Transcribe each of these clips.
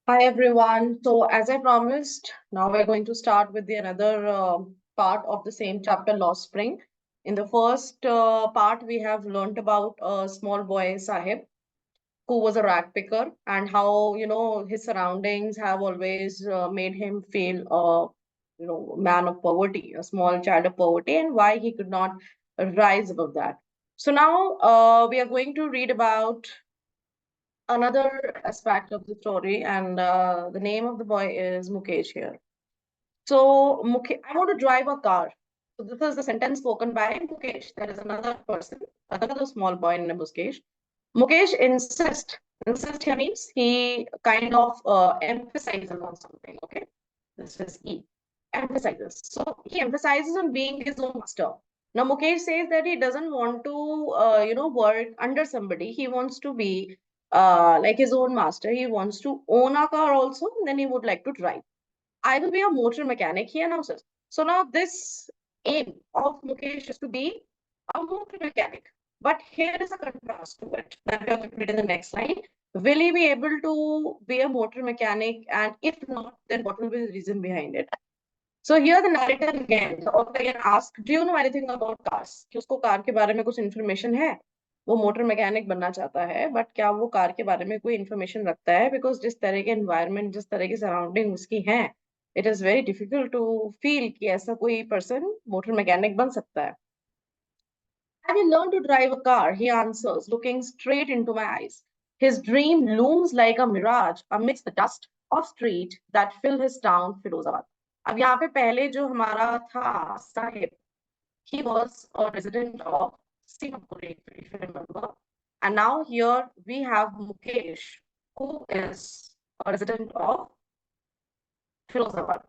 Hi everyone. So as I promised, now we're going to start with the another part of the same chapter, Lost Spring. In the first part, we have learned about a small boy Sahib who was a rag picker and how his surroundings have always made him feel man of poverty, a small child of poverty, and why he could not rise above that. So now we are going to read about another aspect of the story, and the name of the boy is Mukesh here. So, I want to drive a car. So, this is the sentence spoken by Mukesh. There is another person, another small boy named Mukesh. Mukesh insist here means he kind of emphasizes on something, okay? This is E. Emphasizes. So, he emphasizes on being his own master. Now, Mukesh says that he doesn't want to, work under somebody. He wants to be like his own master. He wants to own a car also, and then he would like to drive. I will be a motor mechanic, he announces. So now this aim of Mukesh is to be a motor mechanic. But here is a contrast to it that we are going to read in the next line. Will he be able to be a motor mechanic? And if not, then what will be the reason behind it? So here the narrator again, the author again asks, do you know anything about cars? कि उसको car के बारे में कुछ information है? वो motor mechanic बनना चाहता है, बट क्या वो कार के बारे में कोई इन्फॉर्मेशन रखता है? बिकॉज जिस तरह के एनवायरनमेंट, जिस तरह की सराउंडिंग उसकी है, it is very difficult to feel कि ऐसा कोई पर्सन मोटर मैकेनिक बन सकता है. Have you learned to drive a car? He answers, looking straight into my eyes. His dream looms like a mirage amidst the dust of street that fill his town, Firozabad. अब यहाँ पे पहले जो हमारा था Sahib, he was a resident of Singapore, if you remember. And now here we have Mukesh, who is a resident of Firozabad.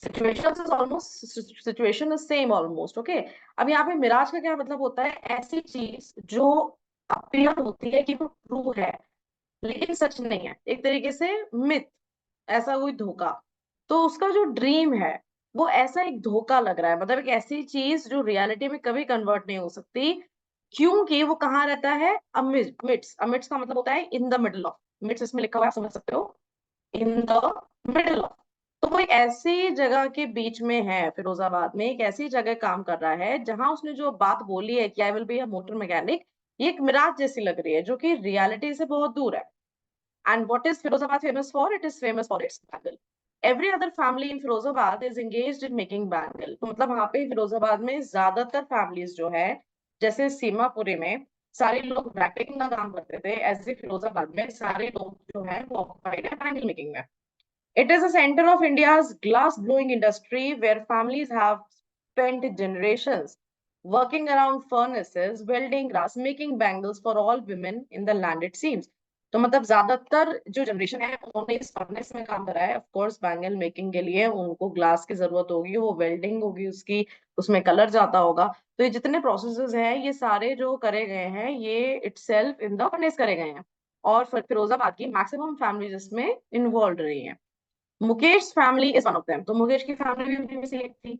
Situation is same almost, okay. अब यहाँ पे मिराज का क्या मतलब होता है? ऐसी चीज जो अपीयर होती है कि वो ट्रू है लेकिन सच नहीं है, एक तरीके से मिथ, ऐसा कोई धोखा. तो उसका जो ड्रीम है वो ऐसा एक धोखा लग रहा है, मतलब एक ऐसी चीज जो रियलिटी में कभी कन्वर्ट नहीं हो सकती, क्योंकि वो कहाँ रहता है? अमिट्स. अमिट्स का मतलब होता है in the middle of. Midst इसमें लिखा हुआ है, आप समझ सकते हो, इन द मिडल ऑफ. तो वो एक ऐसी जगह के बीच में है, फिरोजाबाद में एक ऐसी जगह काम कर रहा है जहां उसने जो बात बोली है कि I will be a motor mechanic, ये एक मिराज जैसी लग रही है जो कि रियलिटी से बहुत दूर है. And what is Firozabad famous for? It is famous for its bangle. Every other family in Firozabad is engaged in making bangle. तो मतलब वहाँ पे फिरोजाबाद में ज्यादातर फैमिलीज जो है, जैसे सीमापुरी में सारे लोग बैकपैकिंग का काम करते थे, ऐसे फिरोजाबाद में सारे लोग जो है वो ऑक्युपाइड है बैंगल मेकिंग में. It is a center of India's glass blowing industry where families have spent generations working around furnaces, welding glass, making bangles for all women in the land, it seems. तो मतलब ज्यादातर जो generation है उन्होंने इस furnace में काम करा है. ऑफ कोर्स बैंगल मेकिंग के लिए उनको ग्लास की जरूरत होगी, वो वेल्डिंग होगी उसकी, उसमें कलर जाता होगा. तो ये जितने प्रोसेसेस हैं ये सारे जो करे गए हैं ये इटसेल्फ इन द फर्नेस करे गए हैं. और फिरोजाबाद की मैक्सिमम फैमिलीज इसमें इन्वॉल्व रही हैं. Mukesh's family is one of them. तो मुकेश की फैमिली भी उनमें से एक थी.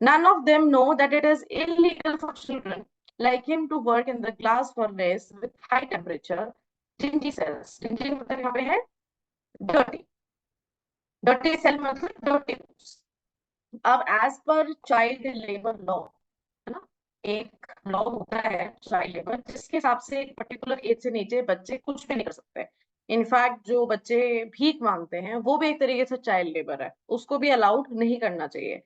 None of them know that it is illegal for children like him to work in the glass furnace with high temperature, dingy cells. Dingy मतलब यहाँ पे है dirty. Dirty cell मतलब dirty rooms. अब as per child labor law, है ना, एक law होता है चाइल्ड लेबर जिसके हिसाब से एक पर्टिकुलर एज से नीचे बच्चे कुछ भी नहीं कर सकते. इनफैक्ट जो बच्चे भीख मांगते हैं वो भी एक तरीके से चाइल्ड लेबर है, उसको भी अलाउड नहीं करना चाहिए.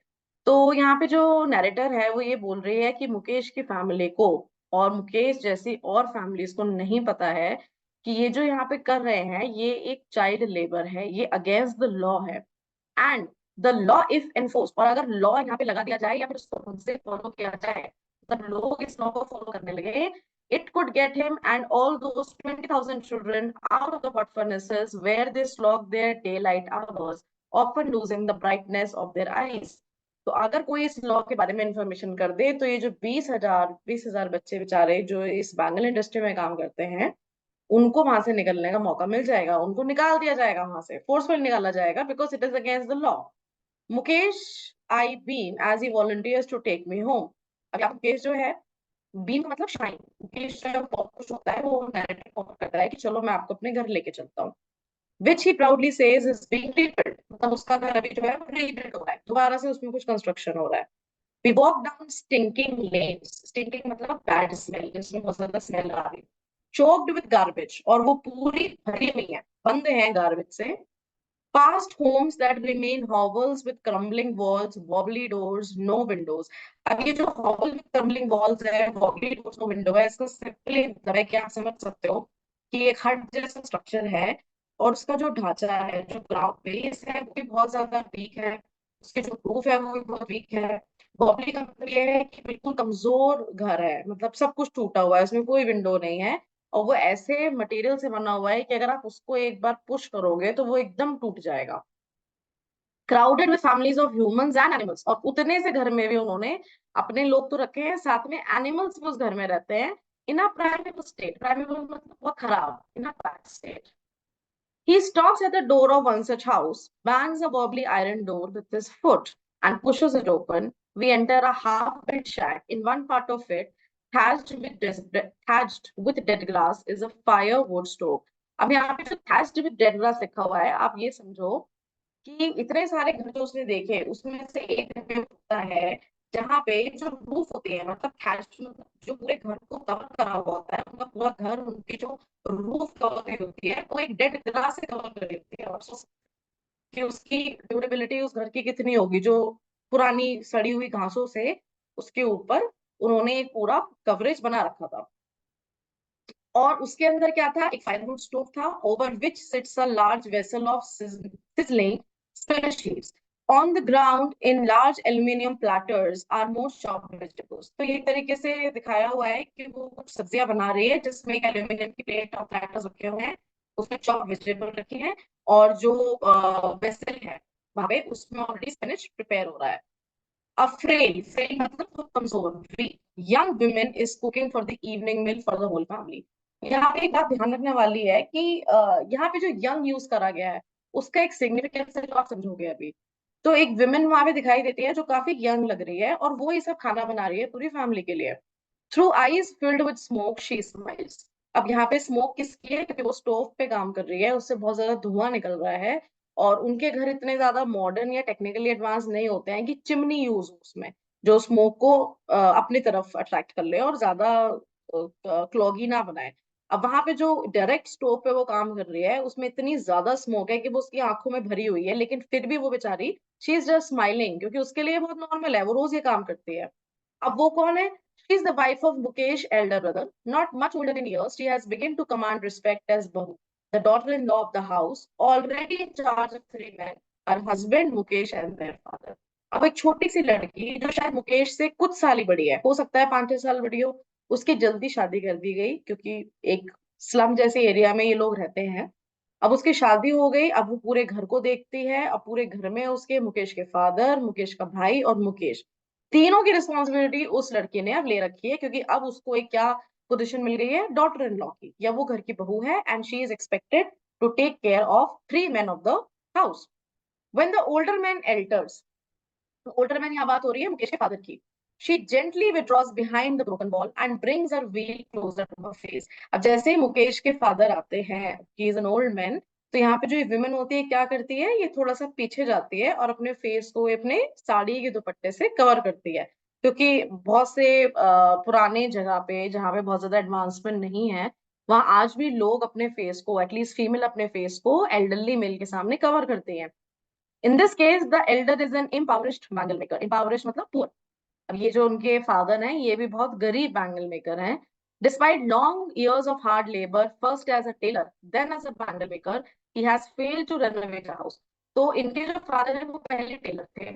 तो यहाँ पे जो नैरेटर है वो ये बोल रही है कि मुकेश की फैमिली को और मुकेश जैसी और फैमिलीज को नहीं पता है कि ये जो यहाँ पे कर रहे हैं ये एक चाइल्ड लेबर है, ये अगेंस्ट द लॉ है. And the law if enforce, और अगर लॉ यहाँ पे लगा दिया जाए या फिर उसको खुद से फॉलो किया जाए, मतलब लोग इस लॉ को फॉलो करने लगे, it could get him and all those 20,000 children out of the hot furnaces where they slog their daylight hours, often losing the brightness of their eyes. तो अगर कोई इस लॉ के बारे में इंफॉर्मेशन कर दे तो ये जो 20,000 बच्चे बेचारे जो इस बैंगल इंडस्ट्री में काम करते हैं उनको वहां से निकलने का मौका मिल जाएगा, उनको निकाल दिया जाएगा, वहां से फोर्सफुल निकाला जाएगा, because it is against the law. Mukesh I beam as he volunteers to take me home. अब यहाँ मुकेश जो है, बीम का मतलब शाइन, मुकेश जो है बहुत खुश होता है, वो नैरेटिव फॉलो करता है कि चलो मैं आपको अपने घर लेके चलता हूँ. which he proudly says is being rebuilt. मतलब उसका घर अभी जो है वो rebuilt हो रहा है, दोबारा से उसमें कुछ कंस्ट्रक्शन हो रहा है. We walk down stinking lanes. Stinking मतलब bad smell, जिसमें बहुत ज्यादा स्मेल आ रही है. Choked with garbage, और वो पूरी भरी हुई है, बंद है garbage से. Past homes that remain hovels with crumbling walls, wobbly doors, no windows. अब ये जो hovel with crumbling walls है, wobbly doors, no window है, इसका सिंपली मतलब है कि आप समझ सकते हो कि एक हट जैसा स्ट्रक्चर है, और उसका जो ढांचा है, जो ग्राउंड बेस है, वो भी बहुत ज्यादा वीक है. उसके जो रूफ है वो भी बहुत वीक है. वॉबली का मतलब ये है कि बिल्कुल कमजोर घर है, मतलब सब कुछ टूटा हुआ है, उसमें कोई विंडो नहीं है. और वो ऐसे मटेरियल से बना हुआ है कि अगर आप उसको एक बार पुश करोगे तो वो एकदम टूट जाएगा. Crowded with families of humans and animals, और उतने से घर में भी उन्होंने अपने लोग तो रखे हैं, साथ में एनिमल्स भी उस घर में रहते हैं. इन अ प्राइमेबल स्टेट, प्राइमेबल मतलब बहुत खराब, in a bad state. He stops at the door of one such house, bangs a wobbly iron door with his foot, and pushes it open. We enter a half-built shack. In one part of it, thatched with dead grass, is a firewood stove. अब यहाँ पे जो thatched with dead grass लिखा हुआ है, आप ये समझो कि इतने सारे घर जो उसने देखे, उसमें से एक घर में होता है जहाँ पे जो रूफ होती है, मतलब thatched मतलब जो पूरे घर को कवर करा हुआ होता है, उनका पूरा घर, उनकी जो रूफ कवर हुई होती है, वो एक डेड ग्रास से कवर कर देती है. और सोच कि उसकी ड्यूरेबिलिटी उस घर की कितनी होगी, जो पुरानी सड़ी हुई घासों से उसके ऊपर उन्होंने एक पूरा कवरेज बना रखा था. और उसके अंदर क्या था, एक फायरवुड स्टोव था, over which sits a large vessel of sizzling spinach sheets. On the ground in large aluminium platters are most chopped vegetables. तो ये तरीके से दिखाया हुआ है कि वो कुछ सब्जियां बना रही है, जिसमें एक एल्यूमिनियम की प्लेट और प्लेटर्स रखे हुए हैं, उसमें चॉप वेजिटेबल रखी है, और जो वेसल है वहां पे उसमें ऑलरेडी स्पिनच प्रिपेयर हो रहा है. Afraid, frail मतलब बहुत कमजोर, weak. Young women is cooking for the evening meal for the whole family. यहाँ पे एक बात ध्यान रखने वाली है कि यहाँ पे जो यंग यूज करा गया है, उसका एक सिग्निफिकेंस है जो आप समझोगे अभी. तो एक विमेन वहां पे दिखाई देती है जो काफी यंग लग रही है, और वो ये सब खाना बना रही है पूरी फैमिली के लिए. Through eyes filled with smoke she smiles. अब यहाँ पे स्मोक किसकी है, क्योंकि वो स्टोव पे काम कर रही है, उससे बहुत ज्यादा धुआं निकल रहा है. और उनके घर इतने ज्यादा मॉडर्न या टेक्निकली एडवांस नहीं होते हैं कि चिमनी यूज हो उसमें, जो स्मोक को अपनी तरफ अट्रैक्ट कर ले और ज्यादा क्लॉगी ना बनाए. अब वहां पे जो डायरेक्ट स्टोव पे वो काम कर रही है, उसमें इतनी ज्यादा स्मोक है कि वो उसकी आंखों में भरी हुई है, लेकिन फिर भी वो बेचारी शी इज जस्ट स्माइलिंग, क्योंकि उसके लिए बहुत नॉर्मल है, वो रोज ये काम करती है. अब वो कौन है? She is the wife of Mukesh, elder brother. Not much older in years, she has begun to command respect as Bahu, the daughter-in-law of the house, already in charge of three men, her husband, Mukesh, and their father. अब एक छोटी सी लड़की जो शायद मुकेश से कुछ साल ही बड़ी है, हो सकता है 5-6 साल बड़ी हो, उसकी जल्दी शादी कर दी गई, क्योंकि एक स्लम जैसे एरिया में ये लोग रहते हैं. अब उसकी शादी हो गई, अब वो पूरे घर को देखती है. अब पूरे घर में उसके मुकेश के फादर, मुकेश का भाई और मुकेश, तीनों की रिस्पॉन्सिबिलिटी उस लड़की ने अब ले रखी है, क्योंकि अब उसको एक क्या पोजीशन मिल गई है, डॉटर इन लॉ की, या वो घर की बहू है, and she is expected to take care of three man of the house. When the older man alters, तो ओल्डर मैन, यहाँ बात हो रही है मुकेश के फादर की. She gently withdraws behind the broken wall and brings her wheel closer to her face. अब जैसे ही मुकेश के फादर आते हैं, he is an old man, तो यहाँ पे जो ये विमेन होती है क्या करती है, ये थोड़ा सा पीछे जाती है और अपने फेस को अपने साड़ी के दुपट्टे से कवर करती है, क्योंकि बहुत से पुराने जगह पे जहाँ पे बहुत ज्यादा एडवांसमेंट नहीं है, वहां आज भी लोग अपने फेस को, एटलीस्ट फीमेल अपने फेस को एल्डरली मेल के सामने कवर करती हैं. In this case the Elder is an impoverished bangle maker. impoverished मतलब पुअर. अब ये जो उनके फादर हैं, ये भी बहुत गरीब बैंगल मेकर हैं. Despite long years of hard labor, first as a tailor, then as a bangle maker, he has failed to renovate a house. तो इनके जो फादर हैं वो पहले टेलर थे,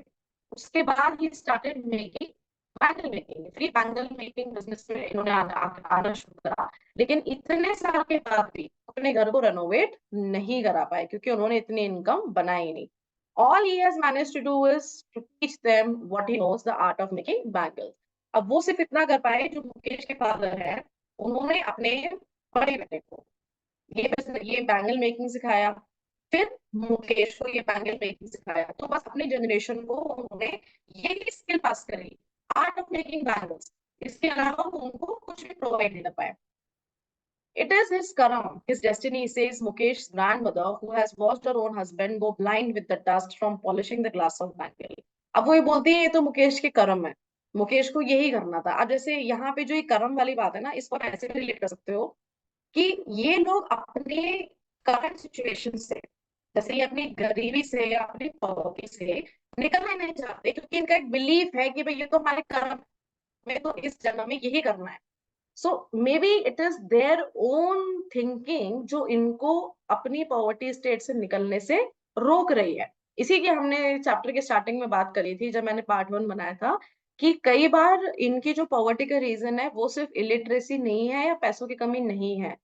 उसके बाद he started making bangle making, free bangle making business में इन्होंने आना शुरू करा. लेकिन इतने साल के बाद भी अपने घर को रेनोवेट नहीं करा पाए, क्योंकि उन्होंने इतनी इनकम बनाई नहीं. All he has managed to do is to teach them what he knows, the art of making bangles. अब वो सिर्फ इतना कर पाए, जो मुकेश के फादर हैं उन्होंने अपने बड़े बेटे को ये बैंगल मेकिंग सिखाया, फिर मुकेश को ये बैंगल मेकिंग सिखाया. तो बस अपनी जनरेशन को उन्होंने ये स्किल पास करी, आर्ट ऑफ मेकिंग बैंगल्स. इसके अलावा वो उनको कुछ भी प्रोवाइड नहीं कर पाए. It is his karam, his destiny, says Mukesh's grandmother, who has watched her own husband go blind with the dust from polishing the glass of bangle. अब वो ये बोलती है ये तो मुकेश के कर्म है, मुकेश को यही करना था। अब जैसे यहाँ पे जो ये कर्म वाली बात है ना, इसको आप ऐसे भी रिलेट कर सकते हो कि ये लोग अपने करंट सिचुएशन से, जैसे ये अपनी गरीबी से या अपनी पॉवर्टी से निकलना नहीं चाहते, क्योंकि इनका एक बिलीफ है कि भाई ये तो हमारे कर्म में, तो इस जन्म में यही करना है। So maybe it is their own thinking जो इनको अपनी पॉवर्टी स्टेट से निकलने से रोक रही है। इसी की हमने चैप्टर के स्टार्टिंग में बात करी थी जब मैंने पार्ट 1 बनाया था, कि कई बार इनकी जो पॉवर्टी का रीजन है वो सिर्फ इलिटरेसी नहीं है या पैसों की कमी नहीं है,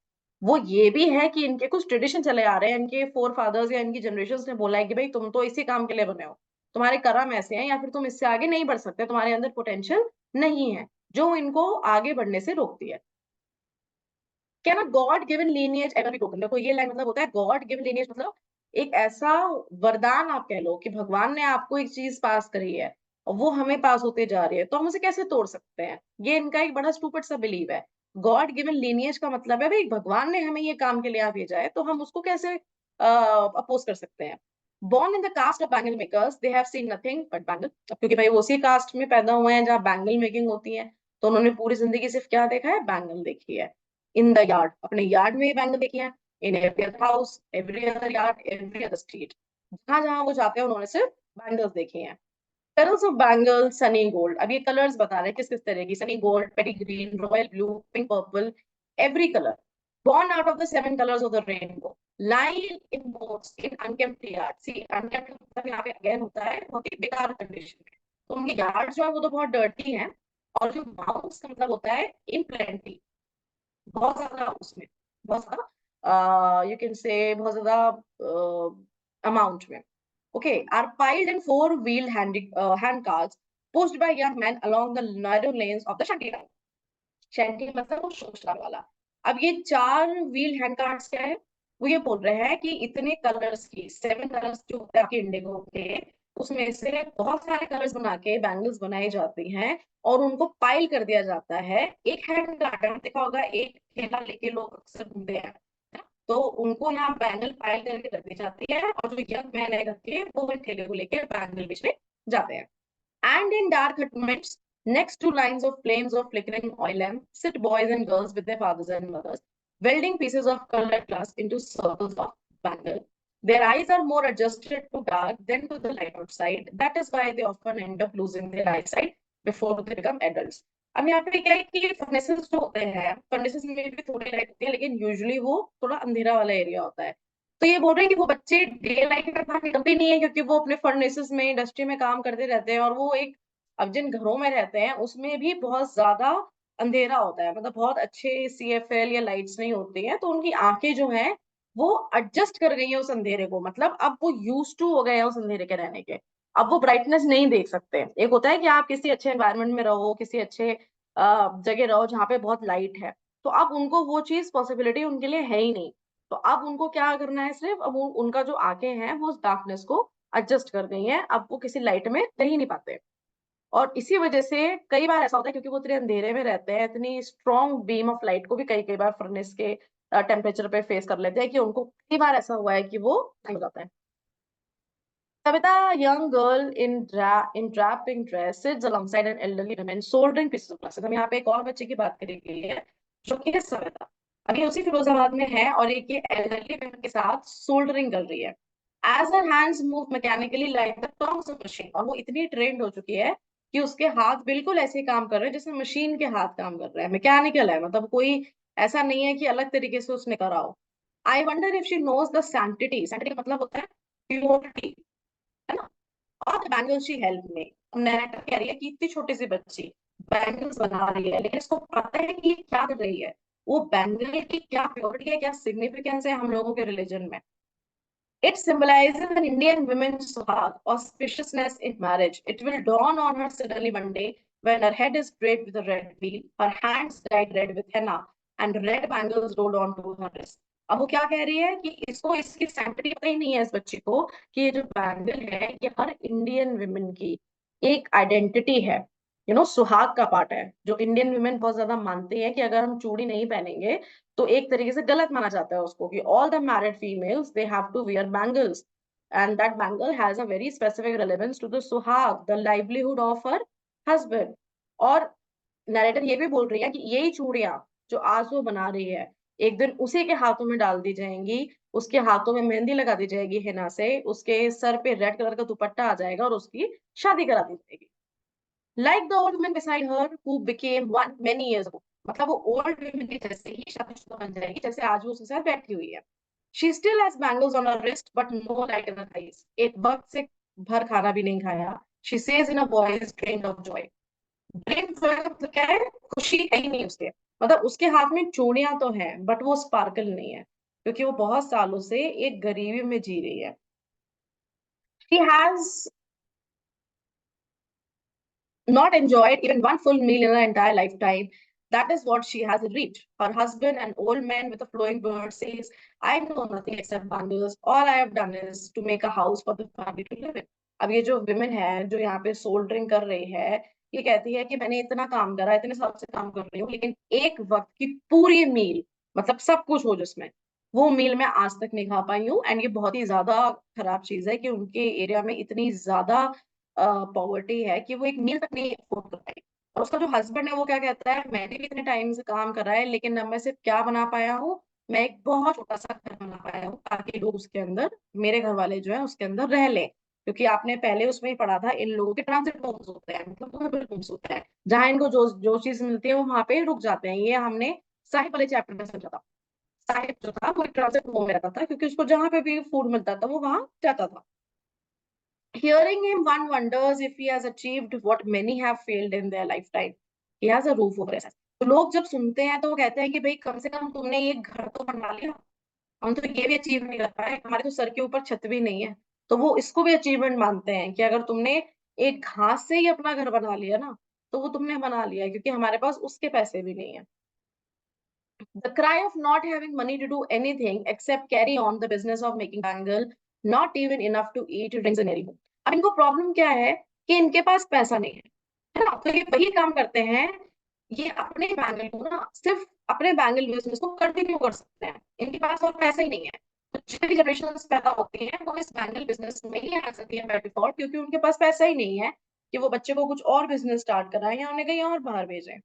वो ये भी है कि इनके कुछ ट्रेडिशन चले आ रहे हैं, इनके फोर फादर्स या इनकी जनरेशन ने बोला है कि भाई तुम तो इसी काम के लिए बने हो, तुम्हारे कर्म ऐसे हैं, या फिर तुम इससे आगे नहीं बढ़ सकते, तुम्हारे अंदर पोटेंशियल नहीं है, जो इनको आगे बढ़ने से रोकती है। क्या ना God given lineage ever be broken? देखो ये लाइन मतलब होता है गॉड गिवन लीनिएज, मतलब एक ऐसा वरदान आप कह लो कि भगवान ने आपको एक चीज पास करी है और वो हमें पास होते जा रही है, तो हम उसे कैसे तोड़ सकते हैं? ये इनका एक बड़ा स्टूपिड सा बिलीव है। गॉड गिवन लीनिएज का मतलब है भाई भगवान ने हमें ये काम के लिए यहाँ भेजा है, तो हम उसको कैसे अपोज कर सकते हैं? Born in the caste of bangle makers, they have seen nothing but bangle। अब क्योंकि भाई वो उसी कास्ट में पैदा हुए हैं जहाँ बैंगल मेकिंग होती है, तो उन्होंने पूरी जिंदगी सिर्फ क्या देखा है? बैंगल देखी है। इन द यार्ड, अपने यार्ड में बैंगल देखी है। In every other house, every other yard, every other street, जहां जहां वो जाते हैं उन्होंने सिर्फ बैंगल्स देखी हैं। Colours of bangle Sunny gold, अब ये कलर्स बता रहे हैं किस किस तरह की, सनी गोल्ड, पेटी green, royal blue, pink purple, every colour. born out of the seven colors of the rainbow, lie in moats in unkempt yard। See unkempt मतलब यहाँ पे अगेन होता है बहुत ही बेकार कंडीशन में, तो उनके यार्ड जो है वो तो बहुत डर्टी है, और जो माउंट्स का मतलब होता है इन प्लेंटी, बहुत ज्यादा उसमें, बहुत ज्यादा यू कैन से बहुत ज्यादा अमाउंट में। Okay, are piled in four wheeled hand carts pushed by young men along the narrow lanes of the shanty town। Shanty मतलब वो शोषण वाला। अब ये चार व्हील हैंड कार्ड्स क्या है? वो ये बोल रहे हैं कि इतने कलर्स की, 7 कलर्स जो होते हैं आपके इंडिगो के, उसमें से बहुत सारे कलर्स बना के बैंगल्स बनाई जाती हैं और उनको पाइल कर दिया जाता है। एक हैंड कार्ड देखा होगा, एक ठेला लेके लोग अक्सर घूमते हैं, तो उनको यहाँ बैंगल पाइल करके रख दी जाती है, और जो यंग मैन है घर के वो ठेले को लेके बैंगल बेचने जाते हैं। And in dark hutments, next to lines of flames of flickering oil lamp, sit boys and girls with their fathers and mothers, welding pieces of colored glass into circles of bangle. Their eyes are more adjusted to dark than to the light outside. That is why they often end up losing their eyesight before they become adults. अब यहाँ पे क्या है कि furnaces जो होते हैं, furnaces में भी थोड़ी लाइट होती है, लेकिन यूजुअली वो थोड़ा अंधेरा वाला एरिया होता है। तो ये बोल रहे हैं कि वो बच्चे डे लाइट में बाहर निकलते नहीं है, क्योंकि वो अपने फर्नेसेस में, इंडस्ट्री में काम करते रहते हैं, और वो एक, अब जिन घरों में रहते हैं उसमें भी बहुत ज्यादा अंधेरा होता है, मतलब बहुत अच्छे सीएफएल या लाइट्स नहीं होती हैं, तो उनकी आंखें जो हैं वो एडजस्ट कर गई हैं उस अंधेरे को, मतलब अब वो यूज टू हो गए हैं उस अंधेरे के रहने के। अब वो ब्राइटनेस नहीं देख सकते। एक होता है कि आप किसी अच्छे एनवायरनमेंट में रहो, किसी अच्छे जगह रहो जहाँ पे बहुत लाइट है, तो अब उनको वो चीज पॉसिबिलिटी उनके लिए है ही नहीं। तो अब उनको क्या करना है, सिर्फ अब उनका जो आंखें हैं वो उस डार्कनेस को एडजस्ट कर गई हैं, अब वो किसी लाइट में रह ही नहीं पाते। और इसी वजह से कई बार ऐसा होता है, क्योंकि वो इतने अंधेरे में रहते हैं, इतनी स्ट्रॉन्ग बीम ऑफ लाइट को भी कई कई बार फर्नेस के टेम्परेचर पे फेस कर लेते हैं, कि उनको कई बार ऐसा हुआ है कि वो हो जाता है। Savita, a young girl in draping dress, sits alongside an elderly woman soldering pieces of glasses। हम यहाँ पे एक और बच्चे की बात करेंगे जो कि है सविता। अभी उसी फिरोजाबाद में है और एक ये elderly woman के साथ सोल्डरिंग कर रही है। As her hands move mechanically like the tongues of machine, और वो इतनी ट्रेंड हो चुकी है कि उसके हाथ बिल्कुल ऐसे काम कर रहे हैं जैसे मशीन के हाथ काम कर रहे हैं, मैकेनिकल है, मतलब कोई ऐसा नहीं है कि अलग तरीके से उसने करा हो। I wonder if she knows the sanctity, sanctity मतलब होता है प्योरिटी, है ना, और बैंगल्स शी हेल्प में। नैरेटर कह रही है कि इतनी छोटी सी बच्ची बैंगल्स बना रही है, लेकिन इसको पता है कि ये क्या कर रही है, वो बैंगल की क्या प्योरिटी है, क्या सिग्निफिकेंस है हम लोगों के रिलीजन में। It symbolizes an Indian woman's suhag, auspiciousness in marriage. It will dawn on her suddenly one day when her head is draped with a red wheel, her hands dyed red with henna, and red bangles rolled onto her wrist. अब वो क्या कह रही है कि इसको इसकी sanctity पता ही नहीं है इस बच्ची को, कि ये जो बैंगल है ये हर इंडियन विमेन की एक आइडेंटिटी है, सुहाग का पार्ट है, जो इंडियन विमेन बहुत ज्यादा मानती है कि अगर हम चूड़ी नहीं पहनेंगे तो एक तरीके से गलत माना जाता है उसको कि all the married females they have to wear bangles, and that bangle has a very specific relevance to the suhag, the livelihood of her husband. और नैरेटर ये भी बोल रही है कि यही चूड़ियां जो आज वो बना रही है, एक दिन उसी के हाथों में डाल दी जाएंगी, उसके हाथों में मेहंदी लगा दी जाएगी हिना से, उसके सर पे रेड कलर का दुपट्टा आ जाएगा और उसकी शादी करा दी जाएगी। Like the old woman beside her who became one many years ago, मतलब वो ओल्ड वुमन की जैसे ही शादीशुदा बन जाएगी जैसे आज वो उसके साथ बैठी हुई है। She still has bangles on her wrist but no light in her eyes, एक वक्त से भर खाना भी नहीं खाया। She says in a voice drained of joy. Drained joy का मतलब क्या है? खुशी है ही नहीं उसके, मतलब उसके हाथ में चूड़ियां तो हैं बट वो स्पार्कल नहीं है, क्योंकि वो बहुत सालों से एक गरीबी में जी रही है। She has not enjoyed even one full meal in her entire lifetime. That is what she has reaped. Her husband, an old man with a flowing beard, says, I know nothing except bangles. All I have done is to make a house for the family to live in. अब ये जो women है जो यहाँ पे soldering कर रही है, ये कहती है कि मैंने इतना काम करा, इतने साल से काम कर रही हूँ, लेकिन एक वक्त की पूरी मील, मतलब सब कुछ हो जिसमें, वो मील मैं आज तक नहीं खा पाई हूँ। एंड ये बहुत ही ज्यादा खराब चीज है कि उनके एरिया में इतनी ज्यादा पॉवर्टी है कि वो एक मील तक नहीं अफोर्ड कर पाई। और उसका जो हस्बैंड है वो क्या कहता है, मैंने भी इतने टाइम से काम करा है लेकिन अब मैं सिर्फ क्या बना पाया हूँ, मैं एक बहुत छोटा सा घर बना पाया हूँ ताकि लोग उसके अंदर, मेरे घर वाले जो है उसके अंदर रह लें। क्योंकि आपने पहले उसमें ही पढ़ा था, इन लोगों के ट्रांजिट होम्स होते हैं, मतलब मूवेबल होम्स होते हैं, जहां इनको जो जो चीज मिलती है वो वहां पे रुक जाते हैं। ये हमने साहिब वाले चैप्टर में समझा था। साहिब जो था वो एक ट्रांजिट होम में रहता था क्योंकि उसको जहां पे भी फूड मिलता था वो वहां जाता था। Hearing him, one wonders if he has achieved what many have failed in their lifetime. He has a roof over his head. तो लोग जब सुनते हैं तो वो कहते हैं कि भाई कम से कम तुमने ये घर तो बनवा लिया, हम तो ये भी अचीव नहीं कर पाए, हमारे तो सर के ऊपर छत भी नहीं है। तो वो इसको भी अचीवमेंट मानते हैं कि अगर तुमने एक घास से ही अपना घर बना लिया ना, तो वो तुमने बना लिया है, क्योंकि हमारे पास उसके पैसे भी नहीं है। The cry of not having money to do anything except carry on the business of making bangle, not even enough to eat, rings a merry home. अब इनको प्रॉब्लम क्या है कि इनके पास पैसा नहीं है ना, तो ये वही काम करते हैं, ये अपने बैंगल को ना सिर्फ अपने बैंगल बिजनेस को कंटिन्यू कर सकते हैं, इनके पास और पैसा ही नहीं है। तो जितनी भी जनरेशन पैदा होती हैं वो इस बैंगल बिजनेस में ही आ सकती है बाय डिफॉल्ट, क्योंकि उनके पास पैसा ही नहीं है कि वो बच्चे को कुछ और बिजनेस स्टार्ट कराएं या उन्हें कहीं और बाहर भेजें।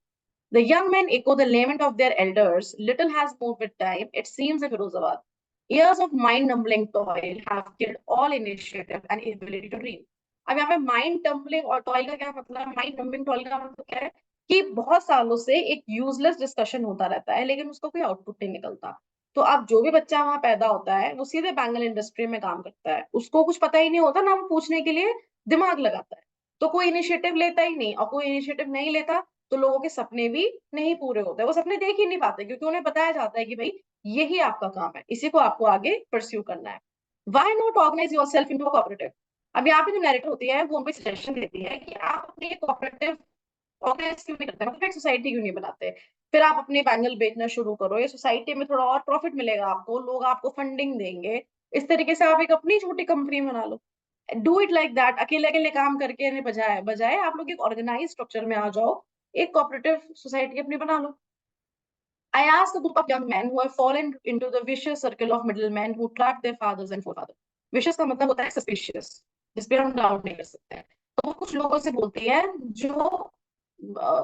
The young men echo the lament of their elders. Little has moved with time, it seems, in Firozabad. Years of mind-numbing toil have killed all initiative and ability to dream. अब यहाँ पे माइंड टम्बलिंग और toil का क्या मतलब है? Mind tumbling toil का मतलब क्या है कि बहुत सालों से एक यूजलेस डिस्कशन होता रहता है लेकिन उसको कोई आउटपुट नहीं निकलता। तो अब जो भी बच्चा वहां पैदा होता है वो सीधे बैंगल इंडस्ट्री में काम करता है, उसको कुछ पता ही नहीं होता ना, वो पूछने के लिए दिमाग लगाता है। तो कोई इनिशिएटिव लेता ही नहीं, और कोई इनिशिएटिव नहीं लेता तो लोगों के सपने भी नहीं पूरे होते, वो सपने देख ही नहीं पाते क्योंकि उन्हें बताया जाता है कि भाई यही आपका काम है, इसी को आपको आगे परस्यू करना है। Why not organize yourself in cooperative. अब यहाँ पे जो नैरेटर होती है वो उनको सजेशन देती है कि आप अपने कोऑपरेटिव ऑर्गेनाइज क्यों नहीं करते, मतलब एक सोसाइटी क्यों नहीं बनाते, फिर आप अपने बैंगल बेचना शुरू करो, ये सोसाइटी में थोड़ा और प्रॉफिट मिलेगा आपको, लोग आपको फंडिंग देंगे, इस तरीके से आप एक अपनी छोटी कंपनी बना लो। डू इट लाइक दैट, अकेले अकेले काम करके बजाय बजाय आप लोग एक ऑर्गेनाइज स्ट्रक्चर में आ जाओ, एक कोऑपरेटिव सोसाइटी अपनी बना लो। I asked a group of young men who have fallen into the vicious circle of middlemen who trapped their fathers and forefathers. Vicious का मतलब होता है suspicious, जिस पे हम डाउट नहीं कर सकते हैं। तो वो कुछ लोगों से बोलती है जो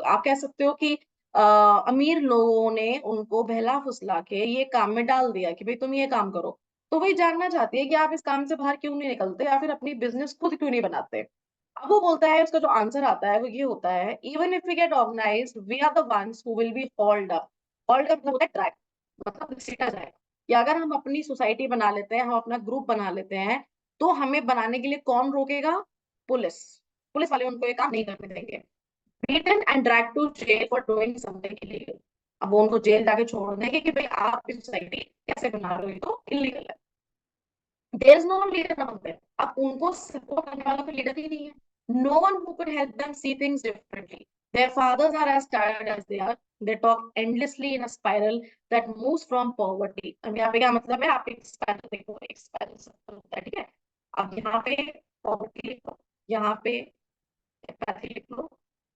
आप कह सकते हो कि अमीर लोगों ने उनको बहला फुसला के ये काम में डाल दिया कि भाई तुम ये काम करो। तो वही जानना चाहती है कि आप इस काम से बाहर क्यों नहीं निकलते या फिर अपनी बिजनेस खुद क्यों नहीं बनाते। अब वो बोलता है, उसका जो आंसर आता है वो ये होता है, even if we get organized we are the ones who will be hold up. Hold up मतलब होता है ट्रैक, मतलब घसीटा जाएगा। या अगर हम अपनी सोसाइटी बना लेते हैं, हम अपना ग्रुप बना लेते हैं, तो हमें बनाने के लिए कौन रोकेगा? पुलिस। पुलिस वाले उनको ये काम नहीं करने देंगे। beaten and dragged to jail for doing something illegal। अब वो उनको जेल जाके छोड़ देंगे कि भाई आप इस सोसाइटी कैसे बना रहे हो, ये तो इलीगल है। There is no leader among them, अब उनको सपोर्ट करने वाला कोई लीडर ही नहीं है। No one who could help them see things differently. Their fathers are as tired as they are, they talk endlessly in a spiral that moves from poverty. अब यहाँ पे क्या मतलब है, आप एक स्पाइरल देखो, एक स्पाइरल सर्कल होता है, ठीक है। अब यहाँ पे पॉवर्टी लिखो, यहाँ पे एपैथी लिख लो,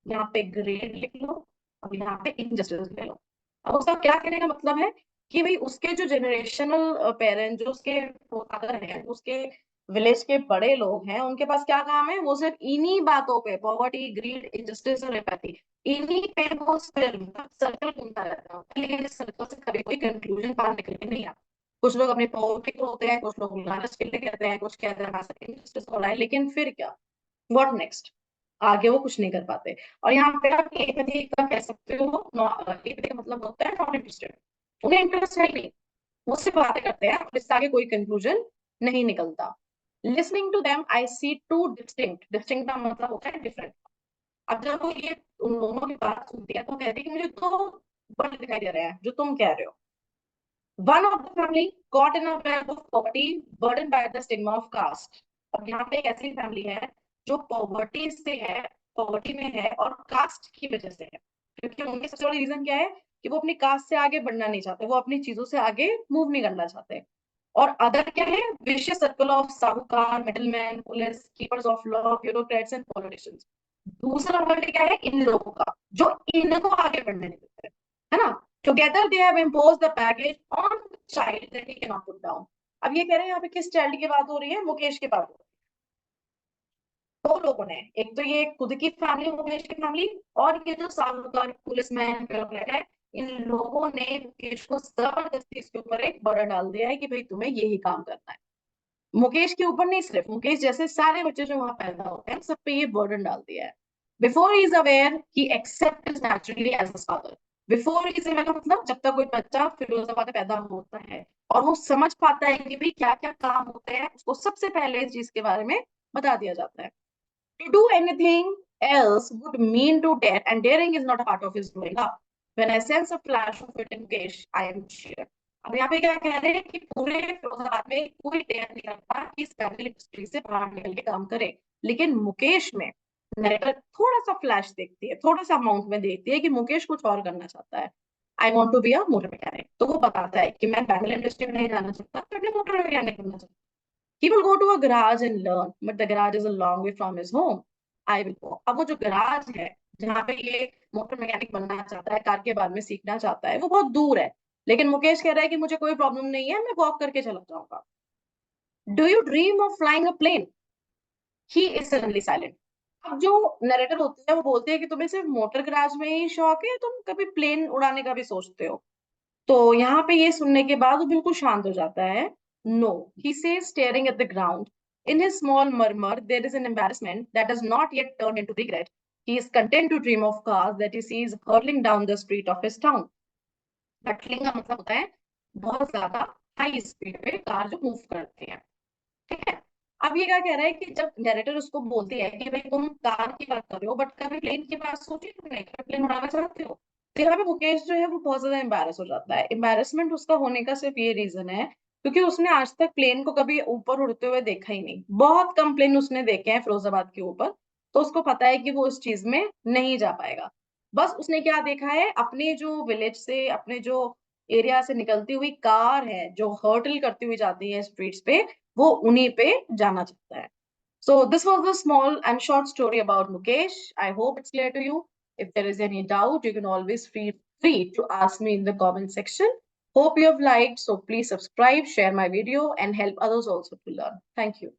यहाँ पे ग्रेड लिख लो, अब यहाँ पे इनजस्टिस ले लो। अब उसका क्या कहने का मतलब है कि भाई उसके जो जनरेशनल पेरेंट, जो उसके फादर हैं, उसके विलेज के बड़े लोग हैं, उनके पास क्या काम है, वो सिर्फ इन्हीं बातों पे, पॉवर्टी, ग्रीड, इनजस्टिस और एपैथी, इन्हीं पे वो सर्कल घूमता रहता है, लेकिन इस सर्कल से कभी कोई कंक्लूजन बाहर निकल के नहीं आता। कुछ लोग अपनी पॉवर्टी को होते हैं, कुछ लोग लालच के लिए कहते हैं, कुछ कहते हैं हमारे इनजस्टिस हो रहा है, लेकिन फिर क्या, व्हाट नेक्स्ट, आगे वो कुछ नहीं कर पाते। और यहाँ पे आप एपैथी का कह सकते हो, एपैथी का मतलब होता है नॉट इंटरेस्टेड, उन्हें इंटरेस्ट है ही नहीं, वो सिर्फ बातें करते हैं और इससे आगे कोई कंक्लूजन नहीं निकलता। Listening to them I see two distinct, distinct का मतलब होता है डिफरेंट। अब जब वो ये उन दोनों की बात सुनती है तो कहती है कि मुझे दो वर्ड दिखाई दे रहे हैं जो तुम कह रहे हो। One of the family caught in a web of poverty burdened by the stigma of caste। अब यहाँ पे एक ऐसी फैमिली है जो पॉवर्टी से है, पॉवर्टी में है और कास्ट की वजह से है, क्योंकि उनकी सबसे बड़ी रीजन क्या है कि वो अपनी कास्ट से आगे बढ़ना नहीं चाहते, वो अपनी चीजों से आगे मूव नहीं करना चाहते। और अदर क्या है, विशियस सर्कल ऑफ साहूकार, middleman, police, keepers of law, bureaucrats and politicians. दूसरा वर्ड क्या है, इन लोगों का, जो इनको आगे बढ़ने नहीं देते, है ना। Together they have imposed the baggage on the child that he can not put down. अब ये कह रहे हैं यहाँ पे किस चाइल्ड की बात हो रही है, मुकेश की बात हो रही है। दो लोगों ने, एक तो ये खुद की फैमिली, मुकेश की फैमिली, और ये जो साहूकार, पुलिसमैन, ब्यूरोक्रेट है, इन लोगों ने मुकेश को जबरदस्ती इसके ऊपर एक बर्डन डाल दिया है कि भाई तुम्हें यही काम करना है। मुकेश के ऊपर नहीं, सिर्फ मुकेश जैसे सारे बच्चे जो वहां पैदा होते हैं सब पे ये बर्डन डाल दिया है। Before he is aware he accept naturally as a father. Before he is aware मतलब जब तक कोई बच्चा फिरोजाबाद में पैदा होता है और वो समझ पाता है कि भाई क्या क्या काम होते हैं, उसको सबसे पहले इस चीज के बारे में बता दिया जाता है। To do anything else would mean to dare, and daring is not a part of his growing up. When I sense a flash of it in Mukesh, I am cheer। अब यहाँ पे क्या कह रहे हैं कि पूरे फिरोजाबाद में कोई डेयर नहीं करता कि इस फैमिली हिस्ट्री से बाहर निकल के काम करे, लेकिन मुकेश में नैरेटर थोड़ा सा फ्लैश देखती है, थोड़ा सा अमाउंट में देखती है कि मुकेश कुछ और करना चाहता है। I want to be a motor mechanic, तो वो बताता है कि मैं फैमिली इंडस्ट्री में नहीं जाना चाहता, तो अपने मोटर मैकेनिक बनना चाहता। He will go to a garage and learn, but the garage is a long way from his home. I will go। अब वो जो गराज है जहाँ पे ये मोटर मैकेनिक बनना चाहता है, कार के बारे में सीखना चाहता है, वो बहुत दूर है, लेकिन मुकेश कह रहा है कि मुझे कोई प्रॉब्लम नहीं है, मैं वॉक करके चला जाऊंगा। Do you dream of flying a plane? He is suddenly silent. अब जो नरेटर होते हैं वो बोलते हैं कि तुम्हें सिर्फ मोटर गराज में ही शौक है, तुम कभी प्लेन उड़ाने का भी सोचते हो? तो यहाँ पे ये सुनने के बाद वो बिल्कुल शांत हो जाता है। No, he says staring at the ground. In his small murmur there is an embarrassment that does not yet turn into regret. He is content to dream of cars that he sees hurling down the street of his town. Hurtling का मतलब होता है बहुत ज्यादा high speed पे car जो move करती है, ठीक है। अब ये क्या कह रहा है कि जब डायरेक्टर उसको बोलती है कि भाई तुम कार की बात कर रहे हो बट कभी प्लेन की बात सोची तुमने, क्या प्लेन उड़ाना चाहते हो? तो यहाँ पे मुकेश जो है वो बहुत ज्यादा एम्बेरस हो जाता है। एम्बेरसमेंट उसका होने का सिर्फ ये रीजन है क्योंकि उसने आज तक प्लेन को कभी ऊपर उड़ते हुए देखा ही नहीं, बहुत कम प्लेन उसने देखे हैं फिरोजाबाद के ऊपर, तो उसको पता है कि वो उस चीज में नहीं जा पाएगा। बस उसने क्या देखा है, अपने जो विलेज से, अपने जो एरिया से निकलती हुई कार है जो हर्टल करती हुई जाती है स्ट्रीट्स पे, वो उन्हीं पे जाना चाहता है। So this was a small and short story about Mukesh. I hope it's clear to you. If there is any doubt, you can always feel free to ask me in the comment section. Hope you have liked. So please subscribe, share my video, and help others also to learn. Thank you.